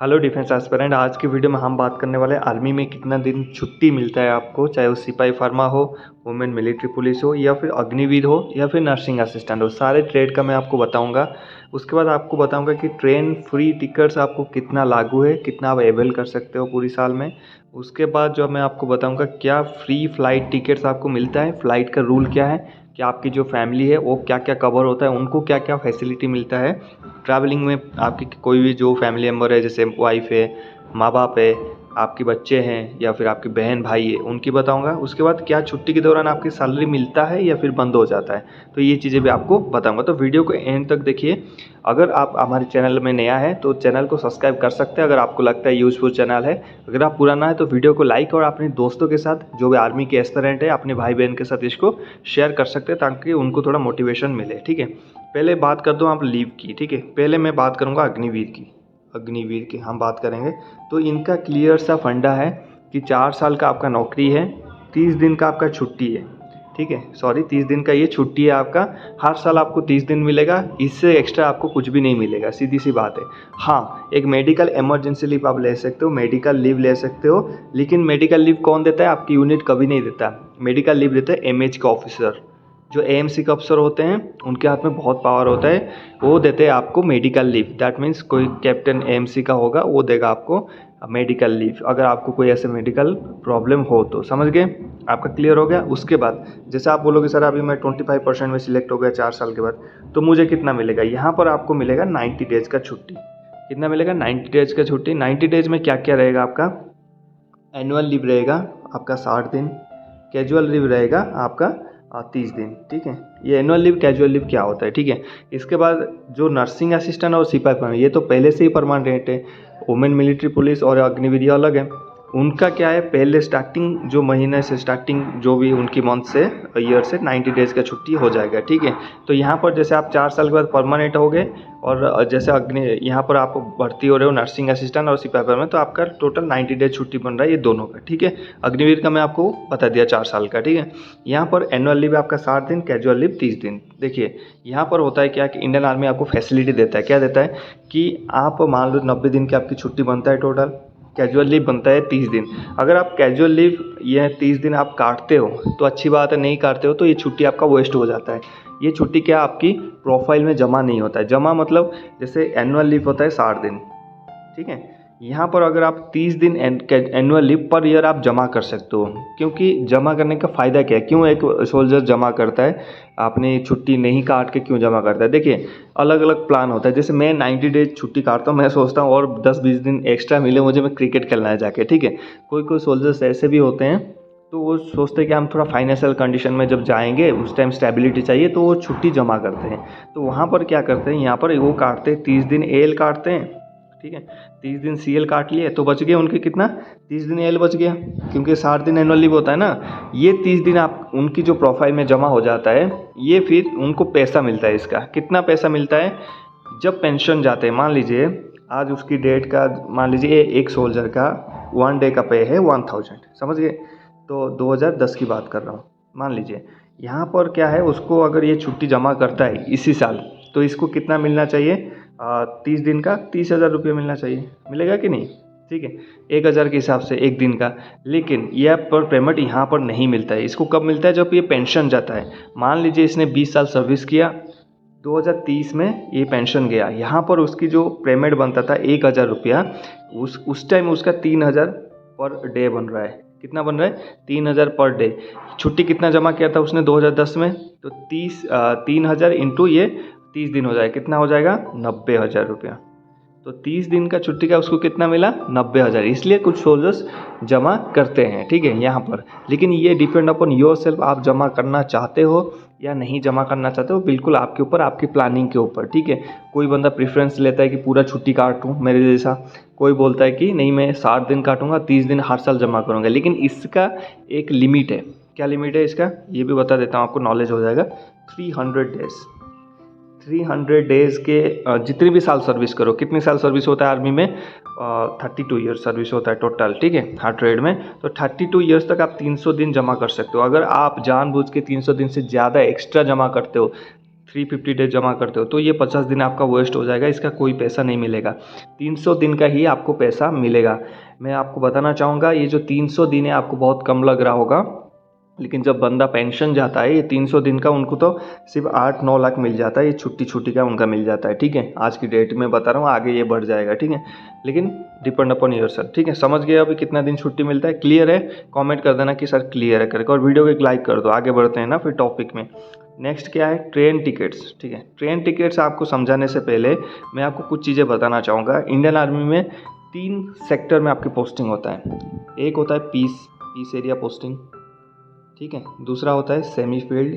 Hello defence aspirant. आज की video में हम बात करने वाले हैं आर्मी में कितना दिन छुट्टी मिलता है आपको, चाहे वो सिपाही फार्मा हो, वुमेन मिलिट्री पुलिस हो, या फिर अग्निवीर हो, या फिर नर्सिंग असिस्टेंट हो। सारे ट्रेड का मैं आपको बताऊंगा। उसके बाद आपको बताऊंगा कि ट्रेन फ्री टिकट्स आपको कितना लागू है, कितना आप अवेल कर सकते हो पूरी साल में। उसके बाद जो मैं आपको बताऊँगा क्या फ्री फ़्लाइट टिकट्स आपको मिलता है, फ़्लाइट का रूल क्या है, कि आपकी जो फैमिली है वो क्या क्या कवर होता है, उनको क्या क्या फैसिलिटी मिलता है ट्रैवलिंग में। आपकी कोई भी जो फैमिली मेम्बर है, जैसे वाइफ है, माँ बाप है, आपके बच्चे हैं, या फिर आपकी बहन भाई है, उनकी बताऊंगा। उसके बाद क्या छुट्टी के दौरान आपकी सैलरी मिलता है या फिर बंद हो जाता है, तो ये चीज़ें भी आपको बताऊंगा। तो वीडियो को एंड तक देखिए। अगर आप हमारे चैनल में नया है तो चैनल को सब्सक्राइब कर सकते हैं अगर आपको लगता है यूज़फुल चैनल है। अगर आप पुराना है तो वीडियो को लाइक और अपने दोस्तों के साथ, जो भी आर्मी के एस्पिरेंट है, अपने भाई बहन के साथ इसको शेयर कर सकते हैं ताकि उनको थोड़ा मोटिवेशन मिले। ठीक है, पहले बात कर दो आप लीव की। ठीक है, पहले मैं बात करूँगा अग्निवीर की। अग्निवीर की हम बात करेंगे तो इनका क्लियर सा फंडा है कि 4 साल का आपका नौकरी है, 30 दिन का आपका छुट्टी है। ठीक है, सॉरी 30 दिन का ये छुट्टी है आपका। हर साल आपको 30 दिन मिलेगा, इससे एक्स्ट्रा आपको कुछ भी नहीं मिलेगा, सीधी सी बात है। हाँ, एक मेडिकल इमरजेंसी लीव आप ले सकते हो, मेडिकल लीव ले सकते हो, लेकिन मेडिकल लीव कौन देता है? आपकी यूनिट कभी नहीं देता। मेडिकल लीव देता है एमएच का ऑफिसर, जो एएमसी के अफसर होते हैं, उनके हाथ में बहुत पावर होता है। वो देते हैं आपको मेडिकल लीव। दैट मीन्स कोई कैप्टन एएमसी का होगा, वो देगा आपको मेडिकल लीव अगर आपको कोई ऐसे मेडिकल प्रॉब्लम हो तो। समझ गए? आपका क्लियर हो गया। उसके बाद जैसे आप बोलोगे सर अभी मैं 25% में सिलेक्ट हो गया 4 साल के बाद, तो मुझे कितना मिलेगा? यहाँ पर आपको मिलेगा 90 डेज का छुट्टी। कितना मिलेगा? 90 डेज का छुट्टी। 90 डेज में क्या क्या रहेगा आपका? एनुअल लीव रहेगा आपका 60 दिन, कैजुअल लीव रहेगा आपका 30 दिन। ठीक है, ये एनुअल लीव कैजुअल लीव क्या होता है। ठीक है, इसके बाद जो नर्सिंग असिस्टेंट और सिपाही परमानेंट, ये तो पहले से ही परमानेंट है। वुमेन मिलिट्री पुलिस और अग्निवीर अलग है। उनका क्या है, पहले स्टार्टिंग जो महीने से, स्टार्टिंग जो भी उनकी मंथ से, ईयर से 90 डेज़ का छुट्टी हो जाएगा। ठीक है, तो यहाँ पर जैसे आप 4 साल के बाद परमानेंट हो गए, और जैसे यहाँ पर आप भर्ती हो रहे हो नर्सिंग असिस्टेंट और सिपाही में, तो आपका टोटल 90 डेज छुट्टी बन रहा है ये दोनों का। ठीक है, अग्निवीर का मैं आपको बता दिया 4 साल का। ठीक है, यहाँ पर एनुअल लीव आपका 60 दिन, कैजुअल लीव 30 दिन। देखिए यहाँ पर होता है क्या कि इंडियन आर्मी आपको फैसिलिटी देता है। क्या देता है कि आप मान लो 90 दिन की आपकी छुट्टी बनता है टोटल, कैजुअल लीव बनता है 30 दिन। अगर आप कैजुअल लीव ये 30 दिन आप काटते हो तो अच्छी बात है, नहीं काटते हो तो ये छुट्टी आपका वेस्ट हो जाता है। ये छुट्टी क्या आपकी प्रोफाइल में जमा नहीं होता है। जमा मतलब जैसे एनुअल लीव होता है 60 दिन, ठीक है, यहाँ पर अगर आप 30 दिन एनुअल लीव पर ईयर आप जमा कर सकते हो। क्योंकि जमा करने का फ़ायदा क्या है, क्यों एक सोल्जर जमा करता है, आपने छुट्टी नहीं काट के क्यों जमा करता है? देखिए अलग अलग प्लान होता है। जैसे मैं 90 डेज छुट्टी काटता हूँ, मैं सोचता हूँ और 10-20 दिन एक्स्ट्रा मिले मुझे, मैं क्रिकेट खेलना है जाके। ठीक है, कोई कोई सोल्जर्स ऐसे भी होते हैं, तो वो सोचते हैं कि हम थोड़ा फाइनेंशियल कंडीशन में जब जाएंगे उस टाइम स्टेबिलिटी चाहिए, तो वो छुट्टी जमा करते हैं। तो वहाँ पर क्या करते हैं, यहाँ पर वो काटते हैं 30 दिन एल काटते हैं। ठीक है, 30 दिन सीएल काट लिए तो बच गए उनके कितना? 30 दिन एल बच गया, क्योंकि 60 दिन एनुअल लीव होता है ना। ये 30 दिन आप उनकी जो प्रोफाइल में जमा हो जाता है, ये फिर उनको पैसा मिलता है। इसका कितना पैसा मिलता है? जब पेंशन जाते हैं, मान लीजिए आज उसकी डेट का, मान लीजिए एक सोल्जर का 1 डे का पे है 1000, समझ गए? तो 2010 की बात कर रहा हूँ। मान लीजिए यहाँ पर क्या है, उसको अगर ये छुट्टी जमा करता है इसी साल, तो इसको कितना मिलना चाहिए? 30 दिन का 30,000 रुपये मिलना चाहिए। मिलेगा कि नहीं? ठीक है, 1,000 के हिसाब से एक दिन का। लेकिन यह पर पेमेंट यहाँ पर नहीं मिलता है। इसको कब मिलता है? जब ये पेंशन जाता है। मान लीजिए इसने 20 साल सर्विस किया, 2030 में ये पेंशन गया, यहाँ पर उसकी जो पेमेंट बनता था 1,000 रुपया, उस टाइम उसका 3,000 पर डे बन रहा है। कितना बन रहा है? 3,000 पर डे। छुट्टी कितना जमा किया था उसने 2010 में? तो 3,000 इंटू ये 30 दिन हो जाएगा, कितना हो जाएगा? 90,000 रुपया। तो 30 दिन का छुट्टी का उसको कितना मिला? 90,000। इसलिए कुछ सोल्जर्स जमा करते हैं। ठीक है, यहाँ पर। लेकिन ये डिपेंड अपॉन योर सेल्फ, आप जमा करना चाहते हो या नहीं जमा करना चाहते हो, बिल्कुल आपके ऊपर, आपकी प्लानिंग के ऊपर। ठीक है, कोई बंदा प्रेफरेंस लेता है कि पूरा छुट्टी काटूँ मेरे जैसा, कोई बोलता है कि नहीं मैं 60 दिन काटूंगा, 30 दिन हर साल जमा करूँगा। लेकिन इसका एक लिमिट है। क्या लिमिट है इसका? ये भी बता देता हूँ, आपको नॉलेज हो जाएगा। 300 डेज। 300 डेज़ के जितनी भी साल सर्विस करो। कितनी साल सर्विस होता है आर्मी में? 32 ईयर्स सर्विस होता है टोटल। ठीक है, हर ट्रेड में। तो 32 ईयर्स तक आप 300 दिन जमा कर सकते हो। अगर आप जानबूझ के 300 दिन से ज़्यादा एक्स्ट्रा जमा करते हो, 350 डेज जमा करते हो तो ये 50 दिन आपका वेस्ट हो जाएगा, इसका कोई पैसा नहीं मिलेगा। 300 दिन का ही आपको पैसा मिलेगा। मैं आपको बताना चाहूँगा ये जो 300 दिन है आपको बहुत कम लग रहा होगा, लेकिन जब बंदा पेंशन जाता है ये 300 दिन का उनको तो सिर्फ 8-9 लाख मिल जाता है, ये छुट्टी छुट्टी का उनका मिल जाता है। ठीक है, आज की डेट में बता रहा हूँ, आगे ये बढ़ जाएगा। ठीक है, लेकिन डिपेंड अपॉन योरसेल्फ। ठीक है, समझ गए अभी कितना दिन छुट्टी मिलता है? क्लियर है? कमेंट कर देना कि सर क्लियर है करके, और वीडियो को एक लाइक कर दो। आगे बढ़ते हैं ना फिर टॉपिक में। नेक्स्ट क्या है? Train tickets. ठीक है, ट्रेन टिकट्स आपको समझाने से पहले मैं आपको कुछ चीज़ें बताना चाहूँगा। इंडियन आर्मी में 3 सेक्टर में आपकी पोस्टिंग होता है। एक होता है पीस एरिया पोस्टिंग, ठीक है, दूसरा होता है सेमी फील्ड,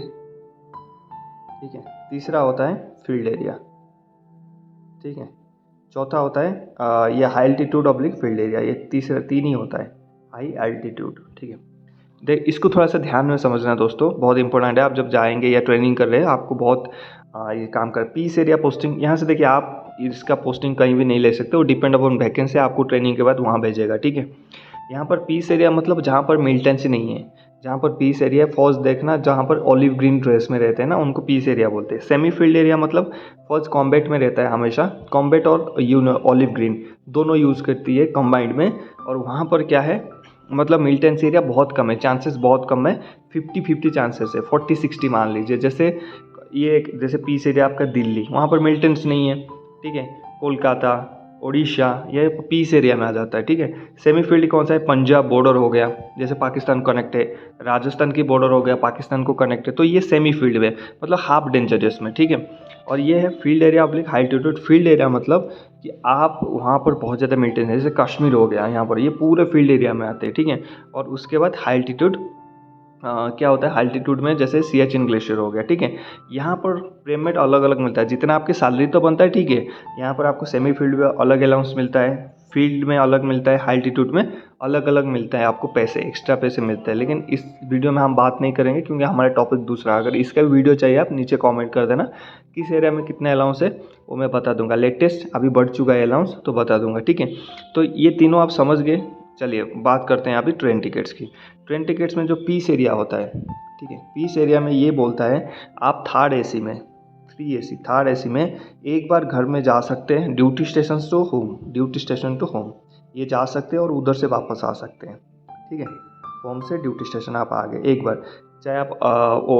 ठीक है, तीसरा होता है फील्ड एरिया, ठीक है, चौथा होता है ये high altitude oblique field area. ये तीसरा 3 ही होता है, हाई एल्टीट्यूड। ठीक है, देख इसको थोड़ा सा ध्यान में समझना दोस्तों, बहुत इंपॉर्टेंट है। आप जब जाएंगे या ट्रेनिंग कर रहे हैं आपको बहुत ये काम कर। पीस एरिया पोस्टिंग, यहाँ से देखिए आप इसका पोस्टिंग कहीं भी नहीं ले सकते, वो डिपेंड अपॉन वैकेंसी, आपको ट्रेनिंग के बाद वहाँ भेजेगा। ठीक है, यहाँ पर पीस एरिया मतलब जहाँ पर मिलिटेंसी नहीं है, जहाँ पर पीस एरिया फौज देखना, जहाँ पर ऑलिव ग्रीन ड्रेस में रहते हैं ना, उनको पीस एरिया बोलते हैं। सेमी फील्ड एरिया मतलब फौज कॉम्बैट में रहता है हमेशा, कॉम्बैट और ऑलिव ग्रीन दोनों यूज़ करती है कम्बाइंड में, और वहाँ पर क्या है मतलब मिलिटेंसी एरिया बहुत कम है, चांसेस बहुत कम है, 50-50 चांसेस है, 40-60 मान लीजिए। जैसे पीस एरिया आपका दिल्ली, वहाँ पर मिलिटेंस नहीं है। ठीक है, कोलकाता, उड़ीसा, ये पीस एरिया में आ जाता है। ठीक है, सेमी फील्ड कौन सा है? पंजाब बॉर्डर हो गया, जैसे पाकिस्तान कनेक्ट है, राजस्थान की बॉर्डर हो गया, पाकिस्तान को कनेक्ट है, तो ये सेमी फील्ड में मतलब हाफ डेंजरस में। ठीक है, और ये है field area oblique high altitude. Field area मतलब कि आप वहाँ पर बहुत ज़्यादा मिलिटेंस है, जैसे कश्मीर हो गया, यहाँ पर ये पूरे फील्ड एरिया में आते हैं। ठीक है, और उसके बाद हाई एल्टीट्यूड क्या होता है? हाई एल्टीट्यूड में जैसे सियाचिन ग्लेशियर हो गया। ठीक है, यहाँ पर पेमेंट अलग अलग मिलता है, जितना आपकी सैलरी तो बनता है। ठीक है, यहाँ पर आपको सेमी फील्ड में अलग अलाउंस मिलता है, फील्ड में अलग मिलता है, हाई एल्टीट्यूड में अलग अलग मिलता है, आपको पैसे एक्स्ट्रा पैसे मिलते हैं। लेकिन इस वीडियो में हम बात नहीं करेंगे क्योंकि हमारा टॉपिक दूसरा। अगर इसका भी वीडियो चाहिए आप नीचे कमेंट कर देना, किस एरिया में कितना अलाउंस है वो मैं बता दूंगा। लेटेस्ट अभी बढ़ चुका है अलाउंस तो बता दूंगा। ठीक है, तो ये तीनों आप समझ गए। चलिए बात करते हैं अभी ट्रेन टिकट्स की। ट्रेन टिकट्स में जो पीस एरिया होता है, ठीक है, पीस एरिया में ये बोलता है आप थर्ड एसी में, 3 AC थर्ड एसी में एक बार घर में जा सकते हैं, ड्यूटी स्टेशन टू होम ये जा सकते हैं और उधर से वापस आ सकते हैं। ठीक है, होम से ड्यूटी स्टेशन आप आ गए एक बार। चाहे आप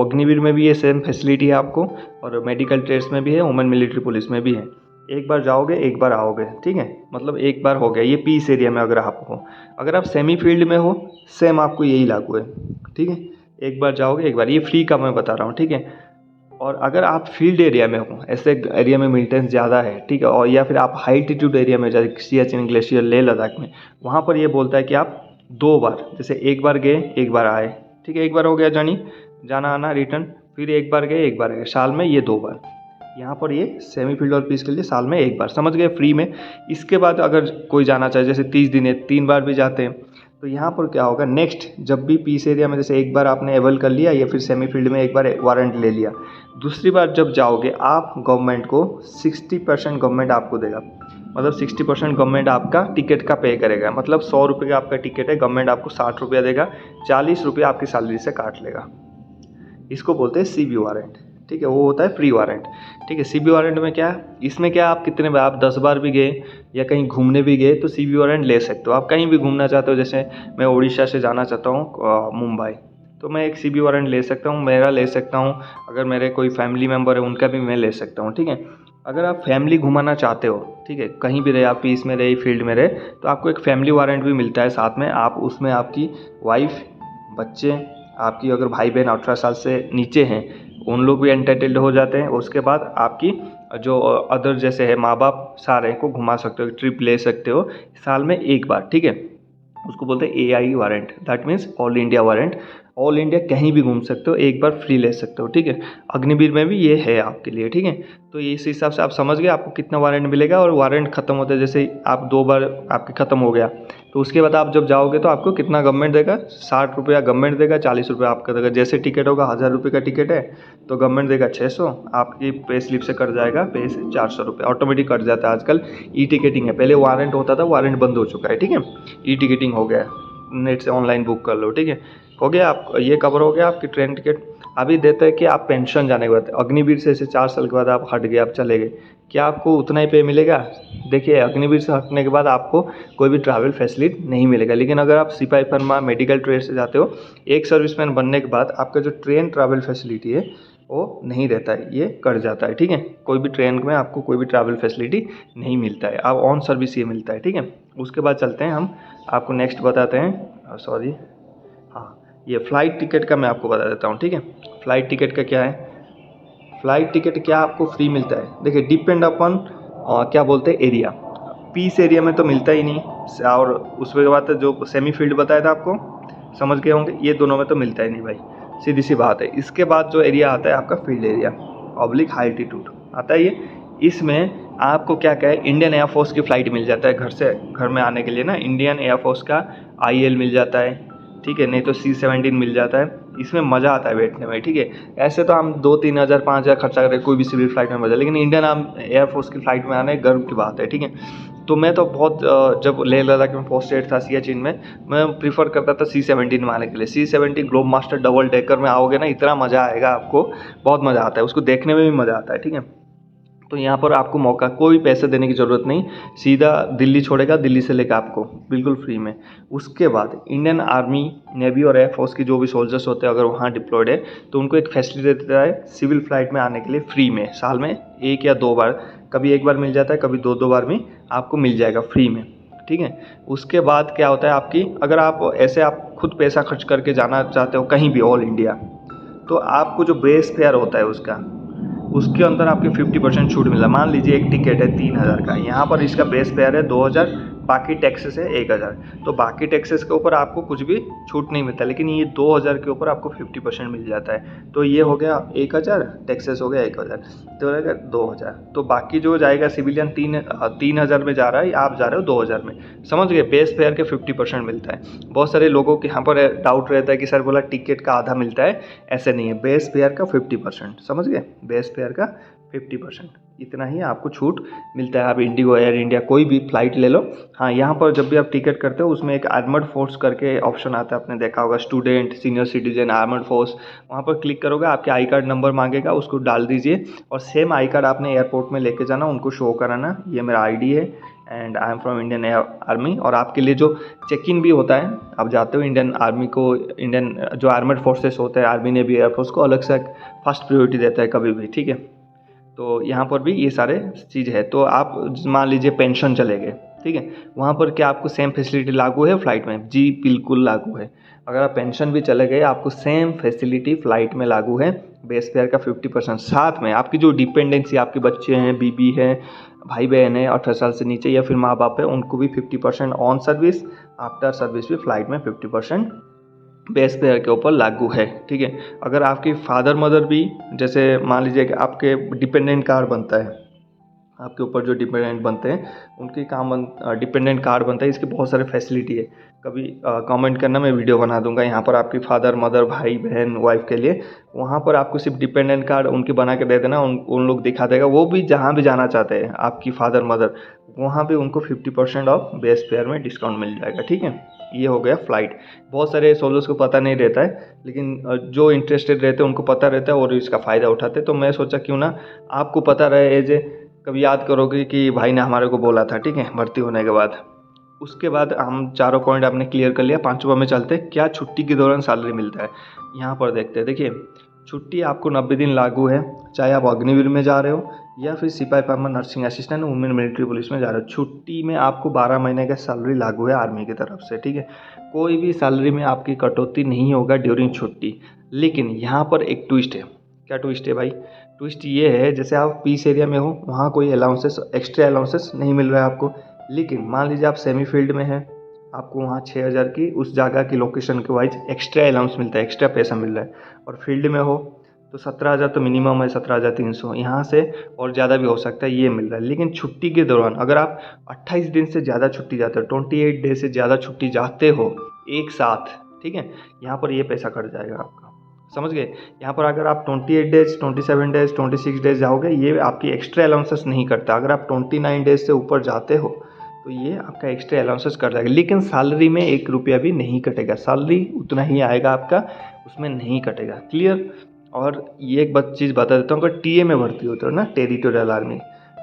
अग्निवीर में भी ये सेम फैसिलिटी है आपको, और मेडिकल ट्रेड्स में भी है, वुमेन मिलिट्री पुलिस में भी है। एक बार जाओगे एक बार आओगे। ठीक है, मतलब एक बार हो गया। ये पीस एरिया में अगर आप हो, अगर आप सेमी फील्ड में हो सेम आपको यही लागू है। ठीक है, एक बार जाओगे एक बार, ये फ्री का मैं बता रहा हूँ। ठीक है, और अगर आप फील्ड एरिया में हो, ऐसे एरिया में मिलिटेंस ज़्यादा है, ठीक है, और या फिर आप हाई एल्टीट्यूड एरिया में जाए, सियाचिन ग्लेशियर, लेह लद्दाख में, वहाँ पर ये बोलता है कि आप 2 बार, जैसे एक बार गए एक बार आए। ठीक है, एक बार हो गया जाना आना रिटर्न, फिर एक बार गए एक बार आए, साल में ये 2 बार। यहाँ पर ये सेमी फील्ड और पीस के लिए साल में एक बार, समझ गए, फ्री में। इसके बाद अगर कोई जाना चाहे, जैसे 30 दिन है 3 बार भी जाते हैं, तो यहाँ पर क्या होगा, नेक्स्ट जब भी पीस एरिया में जैसे एक बार आपने एवल कर लिया या फिर सेमी फील्ड में एक बार वारंट ले लिया, दूसरी बार जब जाओगे आप गवर्नमेंट को 60% गवर्नमेंट आपको देगा, मतलब 60% गवर्नमेंट आपका टिकट का पे करेगा। मतलब 100 रुपये का आपका टिकट है, गवर्नमेंट आपको 60 रुपया देगा, 40 रुपये आपकी सैलरी से काट लेगा। इसको बोलते हैं CB वारंट। ठीक है, वो होता है फ्री वारंट। ठीक है, CB वारंट में क्या है, इसमें क्या आप कितने बार, आप 10 बार भी गए या कहीं घूमने भी गए तो CB वारंट ले सकते हो। आप कहीं भी घूमना चाहते हो, जैसे मैं उड़ीसा से जाना चाहता हूँ मुंबई, तो मैं एक CB वारंट ले सकता हूँ, मेरा ले सकता हूँ। अगर मेरे कोई फैमिली मेम्बर है उनका भी मैं ले सकता हूँ। ठीक है, अगर आप फैमिली घुमाना चाहते हो, ठीक है, कहीं भी रहे, आप पीस में रहे फील्ड में रहे, तो आपको एक फैमिली वारंट भी मिलता है साथ में। आप उसमें आपकी वाइफ, बच्चे, आपकी अगर भाई बहन 18 साल से नीचे हैं उन लोग भी एंटरटेन्ड हो जाते हैं। उसके बाद आपकी जो अदर जैसे है माँ बाप, सारे को घुमा सकते हो, ट्रिप ले सकते हो साल में एक बार। ठीक है, उसको बोलते हैं AIE warrant, that means all India warrant. All India कहीं भी घूम सकते हो, एक बार फ्री ले सकते हो। ठीक है, अग्निवीर में भी ये है आपके लिए। ठीक है, तो इस हिसाब से आप समझ गए आपको कितना वारंट मिलेगा। और वारंट खत्म होता है, जैसे आप 2 बार आपके ख़त्म हो गया, तो उसके बाद आप जब जाओगे तो आपको कितना गवर्नमेंट देगा, 60 रुपया गवर्नमेंट देगा, 40 रुपया आपका देगा। जैसे टिकट होगा 1000 रुपये का टिकट है तो गवर्नमेंट देगा 600, आपकी पे स्लिप से कट जाएगा, पे से 400 रुपये ऑटोमेटिक कट जाता है। आजकल टिकटिंग है, पहले वारंट होता था, वारंट बंद हो चुका है। ठीक है, टिकटिंग हो गया, नेट से ऑनलाइन बुक कर लो। ठीक है, हो गया, आप ये कवर हो गया आपकी ट्रेन टिकट। अभी देता है कि आप पेंशन जाने के बाद अग्निवीर से ऐसे 4 साल के बाद आप हट गए, आप चले गए, क्या आपको उतना ही पे मिलेगा? देखिए अग्निवीर से हटने के बाद आपको कोई भी ट्रैवल फैसिलिटी नहीं मिलेगा। लेकिन अगर आप सिपाही फर्मा मेडिकल ट्रेड से जाते हो, एक सर्विसमैन बनने के बाद आपका जो ट्रेन ट्रैवल फैसिलिटी है वो नहीं रहता है, ये कट जाता है, ठीक है। कोई भी ट्रेन में आपको कोई भी ट्रैवल फैसिलिटी नहीं मिलता है, आप ऑन सर्विस ये मिलता है, ठीक है। उसके बाद चलते हैं हम आपको नेक्स्ट बताते हैं, सॉरी हाँ, ये फ़्लाइट टिकट का मैं आपको बता देता हूँ, ठीक है। फ़्लाइट टिकट का क्या है, फ़्लाइट टिकट क्या आपको फ्री मिलता है? देखिए डिपेंड अपॉन क्या बोलते हैं एरिया, पीस एरिया में तो मिलता ही नहीं, और उसके बाद जो सेमी फील्ड बताया था आपको, समझ गए होंगे, ये दोनों में तो मिलता ही नहीं भाई, सीधी सी बात है। इसके बाद जो एरिया आता है आपका field area oblique high altitude आता है ये। इसमें आपको क्या क्या है, इंडियन एयरफोर्स की फ़्लाइट मिल जाता है, घर में आने के लिए ना इंडियन एयरफोर्स का IL मिल जाता है, ठीक है, नहीं तो C-17 मिल जाता है। इसमें मज़ा आता है बैठने में, ठीक है। ऐसे तो हम 2-3 हज़ार 5 हज़ार खर्चा करें कोई भी सिविल फ्लाइट में मज़ा, लेकिन इंडियन एयरफोर्स की फ़्लाइट में आने गर्व की बात है, ठीक है। तो मैं तो बहुत जब लेह लद्दाख में पोस्टेड था सियाचिन में, मैं प्रीफर करता था C-17 में आने के लिए। C-17 globe master double decker में आओगे ना, इतना मज़ा आएगा आपको, बहुत मज़ा आता है, उसको देखने में भी मज़ा आता है, ठीक है। तो यहाँ पर आपको मौका, कोई पैसे देने की ज़रूरत नहीं, सीधा दिल्ली छोड़ेगा, दिल्ली से लेकर आपको बिल्कुल फ्री में। उसके बाद इंडियन आर्मी, नेवी और एयरफोर्स की जो भी सोल्जर्स होते हैं अगर वहाँ डिप्लॉयड है तो उनको एक फैसिलिटी देता है सिविल फ्लाइट में आने के लिए फ्री में, साल में 1 या 2 बार, कभी 1 बार मिल जाता है, कभी 2-2 बार भी आपको मिल जाएगा फ्री में, ठीक है। उसके बाद क्या होता है आपकी, अगर आप ऐसे आप खुद पैसा खर्च करके जाना चाहते हो कहीं भी ऑल इंडिया, तो आपको जो बेस फेयर होता है उसके अंदर आपके 50% छूट मिला। मान लीजिए एक टिकट है 3,000 का, यहाँ पर इसका बेस फेयर है 2,000, बाकी टैक्सेस है 1,000, तो बाकी टैक्सेस के ऊपर आपको कुछ भी छूट नहीं मिलता, लेकिन ये 2,000 के ऊपर आपको 50% मिल जाता है। तो ये हो गया 1,000, टैक्सेस हो गया 1,000, तो रहेगा 2,000। तो बाकी जो जाएगा सिविलियन 3,000 में जा रहा है, आप जा रहे हो 2,000 में, समझ गए। बेस फेयर के 50% मिलता है। बहुत सारे लोगों के यहाँ पर डाउट रहता है कि सर बोला टिकट का आधा मिलता है, ऐसे नहीं है, बेस फेयर का 50%, समझ गए, बेस फेयर का 50%, इतना ही आपको छूट मिलता है। आप इंडिगो, एयर इंडिया, कोई भी फ्लाइट ले लो। हाँ, यहाँ पर जब भी आप टिकट करते हो उसमें एक आर्मर्ड फोर्स करके ऑप्शन आता है, आपने देखा होगा, student, senior citizen, armoured force, वहाँ पर क्लिक करोगे, आपके आई कार्ड नंबर मांगेगा, उसको डाल दीजिए और सेम आई कार्ड आपने एयरपोर्ट में लेके जाना, उनको शो कराना, ये मेरा ID है and I am from Indian army. और आपके लिए जो चेक इन भी होता है, आप जाते हो इंडियन आर्मी को, इंडियन जो आर्मर्ड फोर्सेस होते हैं, आर्मी, नेवी, एयरफोर्स को अलग से फर्स्ट प्रायोरिटी देता है कभी भी, ठीक है। तो यहाँ पर भी ये सारे चीज़ है। तो आप मान लीजिए पेंशन चले गए, ठीक है, वहाँ पर क्या आपको सेम फैसिलिटी लागू है फ़्लाइट में? जी बिल्कुल लागू है। अगर आप पेंशन भी चले गए, आपको सेम फैसिलिटी फ़्लाइट में लागू है, बेस फेयर का 50%। साथ में आपकी जो डिपेंडेंसी, आपके बच्चे हैं, बीबी है, भाई बहन है 18 साल से नीचे, या फिर माँ बाप है, उनको भी 50% ऑन सर्विस, आफ्टर सर्विस भी फ़्लाइट में 50% बेस पेयर के ऊपर लागू है, ठीक है। अगर आपकी फादर मदर भी, जैसे मान लीजिए कि आपके डिपेंडेंट कार्ड बनता है, आपके ऊपर जो डिपेंडेंट बनते हैं उनके काम डिपेंडेंट कार्ड बनता है, इसके बहुत सारे फैसिलिटी है, कभी कमेंट करना, मैं वीडियो बना दूंगा यहाँ पर आपकी फादर मदर भाई बहन वाइफ के लिए। वहाँ पर आपको सिर्फ डिपेंडेंट कार्ड उनके बना के दे देना, उन लोग दिखा देगा, वो भी जहाँ भी जाना चाहते हैं आपकी फादर मदर, वहाँ पे उनको 50% ऑफ बेस फेयर में डिस्काउंट मिल जाएगा, ठीक है। ये हो गया फ़्लाइट। बहुत सारे सोल्जर्स को पता नहीं रहता है, लेकिन जो इंटरेस्टेड रहते हैं उनको पता रहता है और इसका फ़ायदा उठाते हैं। तो मैं सोचा क्यों ना आपको पता रहे, एज ए कभी याद करोगे कि भाई ने हमारे को बोला था, ठीक है, भर्ती होने के बाद। उसके बाद हम चारों पॉइंट आपने क्लियर कर लिया, पाँचवा में चलते हैं, क्या छुट्टी के दौरान सैलरी मिलता है, यहाँ पर देखते हैं। देखिए छुट्टी आपको 90 दिन लागू है, चाहे आप अग्निवीर में जा रहे हो या फिर सिपाही pharma, nursing assistant, women military police में जा रहे हो, छुट्टी में आपको 12 महीने का सैलरी लागू है आर्मी की तरफ से, ठीक है। कोई भी सैलरी में आपकी कटौती नहीं होगा ड्यूरिंग छुट्टी। लेकिन यहाँ पर एक ट्विस्ट है। क्या ट्विस्ट है भाई? ट्विस्ट ये है, जैसे आप पीस एरिया में हो, वहाँ कोई अलाउंसेस, एक्स्ट्रा अलाउंसेस नहीं मिल रहा है आपको। लेकिन मान लीजिए आप सेमी फील्ड में हैं, आपको वहाँ 6,000 की उस जगह की लोकेशन के वाइज एक्स्ट्रा अलाउंस मिलता है, एक्स्ट्रा पैसा मिल रहा है। और फील्ड में हो तो 17,000 तो मिनिमम है, 17,300, यहाँ से और ज़्यादा भी हो सकता है, ये मिल रहा है। लेकिन छुट्टी के दौरान अगर आप 28 दिन से ज़्यादा छुट्टी जाते हो, 28 डे से ज़्यादा छुट्टी जाते हो एक साथ, ठीक है, यहाँ पर ये पैसा कट जाएगा आपका, समझ गए। यहाँ पर अगर आप 28 डेज, 27 डेज, 26 डेज जाओगे, ये आपकी एक्स्ट्रा अलाउंसेस नहीं करता। अगर आप 29 डेज से ऊपर जाते हो तो ये आपका एक्स्ट्रा अलाउंसेस कट जाएगा। लेकिन सैलरी में 1 रुपया भी नहीं कटेगा, सैलरी उतना ही आएगा आपका, उसमें नहीं कटेगा, क्लियर। और ये एक बात चीज़ बता देता हूँ, अगर टीए में भर्ती होते हो ना, टेरिटोरियल आर्मी,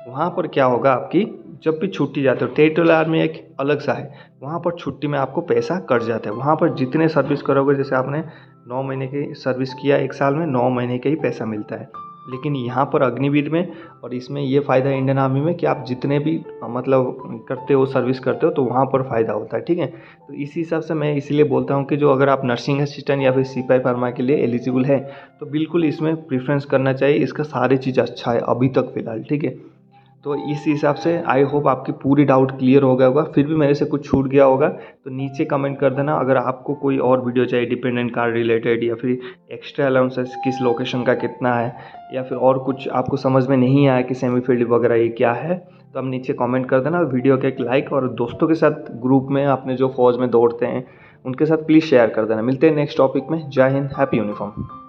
वहाँ पर क्या होगा, आपकी जब भी छुट्टी जाते हो, टेरिटोरियल आर्मी एक अलग सा है, वहाँ पर छुट्टी में आपको पैसा कट जाता है। वहाँ पर जितने सर्विस करोगे, जैसे आपने 9 महीने की सर्विस किया, 1 साल में 9 महीने का ही पैसा मिलता है। लेकिन यहाँ पर अग्निवीर में और इसमें ये फ़ायदा है इंडियन आर्मी में कि आप जितने भी मतलब करते हो, सर्विस करते हो, तो वहाँ पर फ़ायदा होता है, ठीक है। तो इसी हिसाब से मैं इसीलिए बोलता हूँ कि जो अगर आप नर्सिंग असिस्टेंट या फिर सिपाही फार्मा के लिए एलिजिबल है, तो बिल्कुल इसमें प्रेफरेंस करना चाहिए। इसका सारी चीज़ अच्छा है अभी तक फ़िलहाल, ठीक है। तो इस हिसाब से आई होप आपकी पूरी डाउट क्लियर हो गया होगा। फिर भी मेरे से कुछ छूट गया होगा तो नीचे कमेंट कर देना। अगर आपको कोई और वीडियो चाहिए डिपेंडेंट कार रिलेटेड, या फिर एक्स्ट्रा अलाउंसेस किस लोकेशन का कितना है, या फिर और कुछ आपको समझ में नहीं आया कि सेमी फील्ड वगैरह ये क्या है, तो आप नीचे कमेंट कर देना। वीडियो का एक लाइक और दोस्तों के साथ ग्रुप में अपने जो फौज में दौड़ते हैं उनके साथ प्लीज़ शेयर कर देना। मिलते हैं नेक्स्ट टॉपिक में। जय हिंद, हैप्पी यूनिफॉर्म।